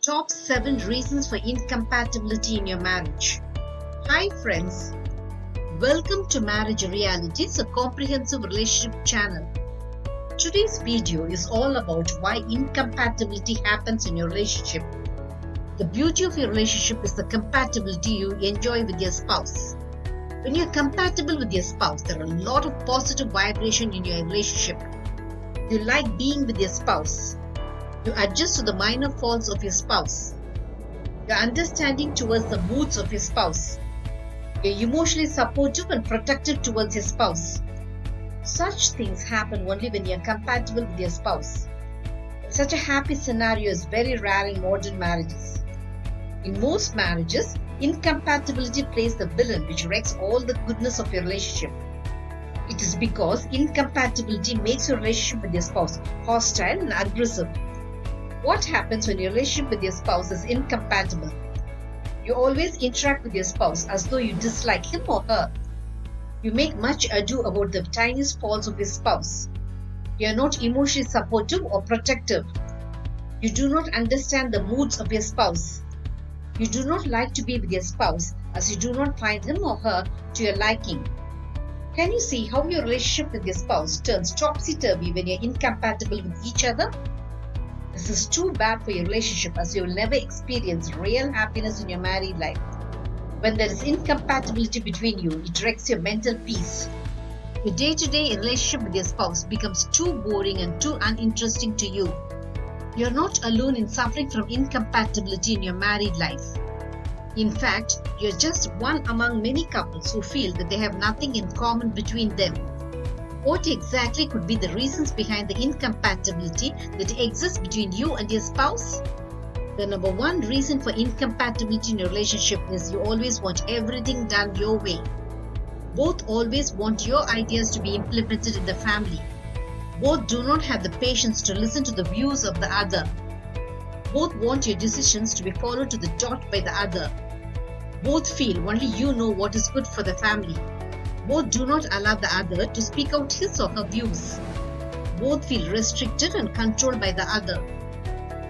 Top 7 reasons for incompatibility in your marriage. Hi friends, welcome to Marriage Realities, a comprehensive relationship channel. Today's video is all about why incompatibility happens in your relationship. The beauty of your relationship is the compatibility you enjoy with your spouse. When you're compatible with your spouse, there are a lot of positive vibration in your relationship. You like being with your spouse. You adjust to the minor faults of your spouse. You're understanding towards the moods of your spouse. You're emotionally supportive and protective towards your spouse. Such things happen only when you're compatible with your spouse. Such a happy scenario is very rare in modern marriages. In most marriages, incompatibility plays the villain which wrecks all the goodness of your relationship. It is because incompatibility makes your relationship with your spouse hostile and aggressive. What happens when your relationship with your spouse is incompatible? You always interact with your spouse as though you dislike him or her. You make much ado about the tiniest faults of your spouse. You are not emotionally supportive or protective. You do not understand the moods of your spouse. You do not like to be with your spouse as you do not find him or her to your liking. Can you see how your relationship with your spouse turns topsy-turvy when you are incompatible with each other? This is too bad for your relationship as you will never experience real happiness in your married life. When there is incompatibility between you, it wrecks your mental peace. Your day-to-day relationship with your spouse becomes too boring and too uninteresting to you. You are not alone in suffering from incompatibility in your married life. In fact, you are just one among many couples who feel that they have nothing in common between them. What exactly could be the reasons behind the incompatibility that exists between you and your spouse? The number one reason for incompatibility in your relationship is you always want everything done your way. Both always want your ideas to be implemented in the family. Both do not have the patience to listen to the views of the other. Both want your decisions to be followed to the dot by the other. Both feel only you know what is good for the family. Both do not allow the other to speak out his or her views. Both feel restricted and controlled by the other.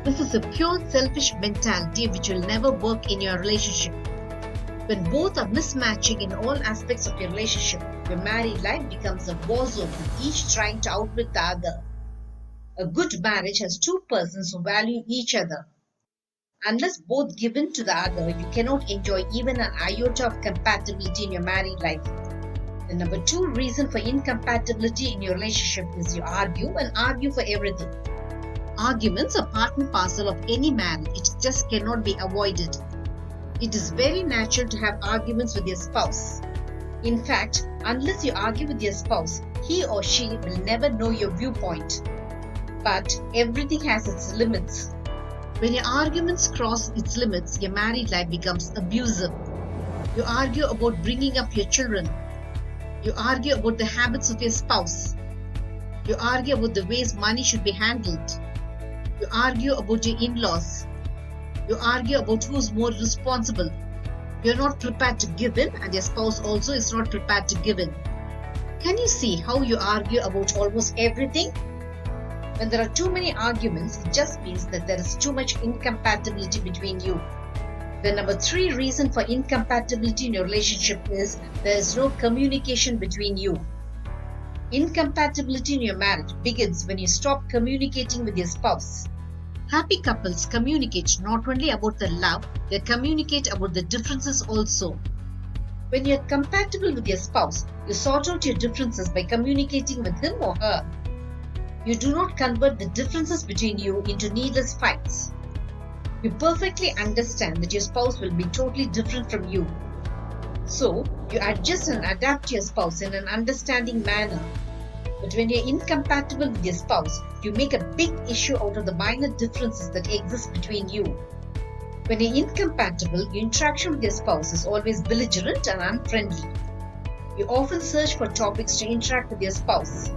This is a pure selfish mentality which will never work in your relationship. When both are mismatching in all aspects of your relationship, your married life becomes a war zone with each trying to outwit the other. A good marriage has two persons who value each other. Unless both give in to the other, you cannot enjoy even an iota of compatibility in your married life. The number two reason for incompatibility in your relationship is you argue and argue for everything. Arguments are part and parcel of any marriage. It just cannot be avoided. It is very natural to have arguments with your spouse. In fact, unless you argue with your spouse, he or she will never know your viewpoint. But everything has its limits. When your arguments cross its limits, your married life becomes abusive. You argue about bringing up your children. You argue about the habits of your spouse. You argue about the ways money should be handled. You argue about your in-laws. You argue about who's more responsible. You're not prepared to give in, and your spouse also is not prepared to give in. Can you see how you argue about almost everything? When there are too many arguments, it just means that there is too much incompatibility between you. The number three reason for incompatibility in your relationship is there is no communication between you. Incompatibility in your marriage begins when you stop communicating with your spouse. Happy couples communicate not only about the love, they communicate about the differences also. When you are compatible with your spouse, you sort out your differences by communicating with him or her. You do not convert the differences between you into needless fights. You perfectly understand that your spouse will be totally different from you. So, you adjust and adapt to your spouse in an understanding manner. But when you are incompatible with your spouse, you make a big issue out of the minor differences that exist between you. When you are incompatible, your interaction with your spouse is always belligerent and unfriendly. You often search for topics to interact with your spouse.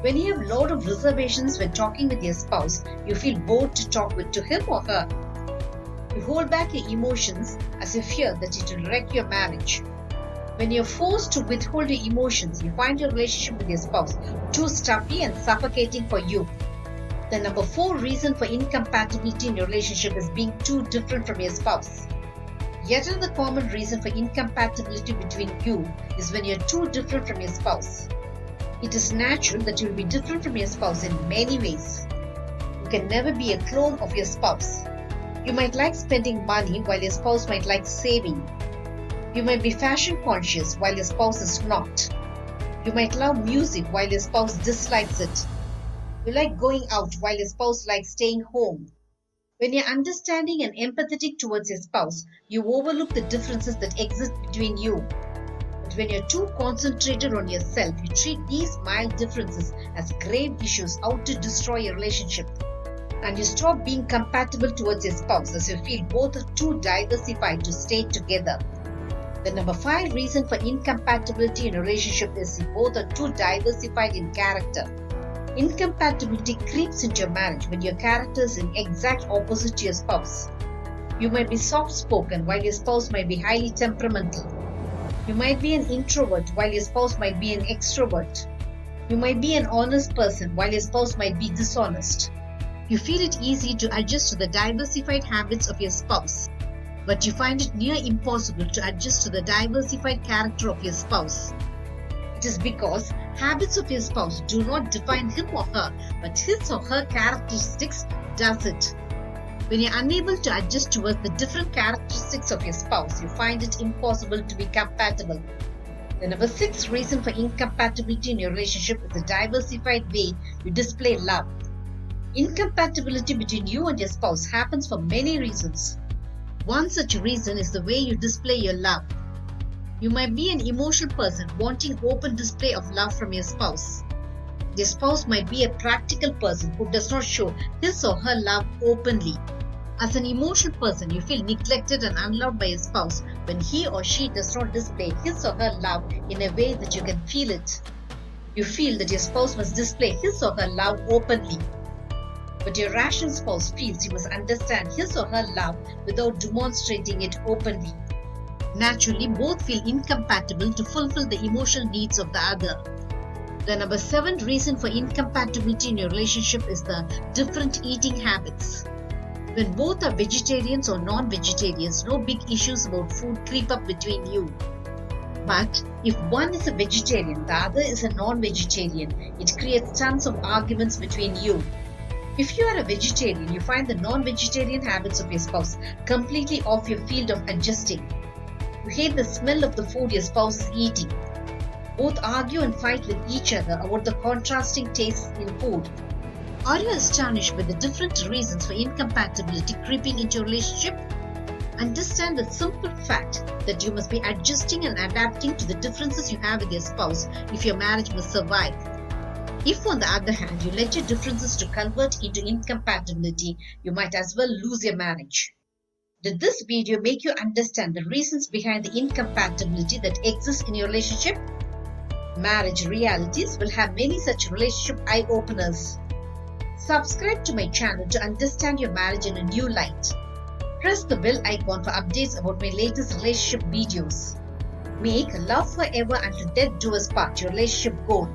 When you have a lot of reservations when talking with your spouse, you feel bored to talk to him or her. You hold back your emotions as you fear that it will wreck your marriage. When you're forced to withhold your emotions, you find your relationship with your spouse too stuffy and suffocating for you. The number 4 reason for incompatibility in your relationship is being too different from your spouse. Yet another common reason for incompatibility between you is when you're too different from your spouse. It is natural that you'll be different from your spouse in many ways. You can never be a clone of your spouse. You might like spending money while your spouse might like saving. You might be fashion conscious while your spouse is not. You might love music while your spouse dislikes it. You like going out while your spouse likes staying home. When you're understanding and empathetic towards your spouse, you overlook the differences that exist between you. But when you're too concentrated on yourself, you treat these mild differences as grave issues out to destroy your relationship. And you stop being compatible towards your spouse as you feel both are too diversified to stay together. The number 5 reason for incompatibility in a relationship is if both are too diversified in character. Incompatibility creeps into your marriage when your character is in exact opposite to your spouse. You might be soft-spoken while your spouse might be highly temperamental. You might be an introvert while your spouse might be an extrovert. You might be an honest person while your spouse might be dishonest. You feel it easy to adjust to the diversified habits of your spouse, but you find it near impossible to adjust to the diversified character of your spouse. It is because habits of your spouse do not define him or her, but his or her characteristics does it. When you're unable to adjust towards the different characteristics of your spouse, you find it impossible to be compatible. The number 6 reason for incompatibility in your relationship is the diversified way you display love. Incompatibility between you and your spouse happens for many reasons. One such reason is the way you display your love. You might be an emotional person wanting open display of love from your spouse. Your spouse might be a practical person who does not show his or her love openly. As an emotional person, you feel neglected and unloved by your spouse when he or she does not display his or her love in a way that you can feel it. You feel that your spouse must display his or her love openly. But your rational spouse feels you must understand his or her love without demonstrating it openly. Naturally, both feel incompatible to fulfill the emotional needs of the other. The number 7 reason for incompatibility in your relationship is the different eating habits. When both are vegetarians or non-vegetarians, no big issues about food creep up between you. But if one is a vegetarian, the other is a non-vegetarian, it creates tons of arguments between you. If you are a vegetarian, you find the non-vegetarian habits of your spouse completely off your field of adjusting. You hate the smell of the food your spouse is eating. Both argue and fight with each other about the contrasting tastes in food. Are you astonished by the different reasons for incompatibility creeping into your relationship? Understand the simple fact that you must be adjusting and adapting to the differences you have with your spouse if your marriage must survive. If, on the other hand, you let your differences to convert into incompatibility, you might as well lose your marriage. Did this video make you understand the reasons behind the incompatibility that exists in your relationship? Marriage Realities will have many such relationship eye-openers. Subscribe to my channel to understand your marriage in a new light. Press the bell icon for updates about my latest relationship videos. Make love forever until death do us part your relationship goal.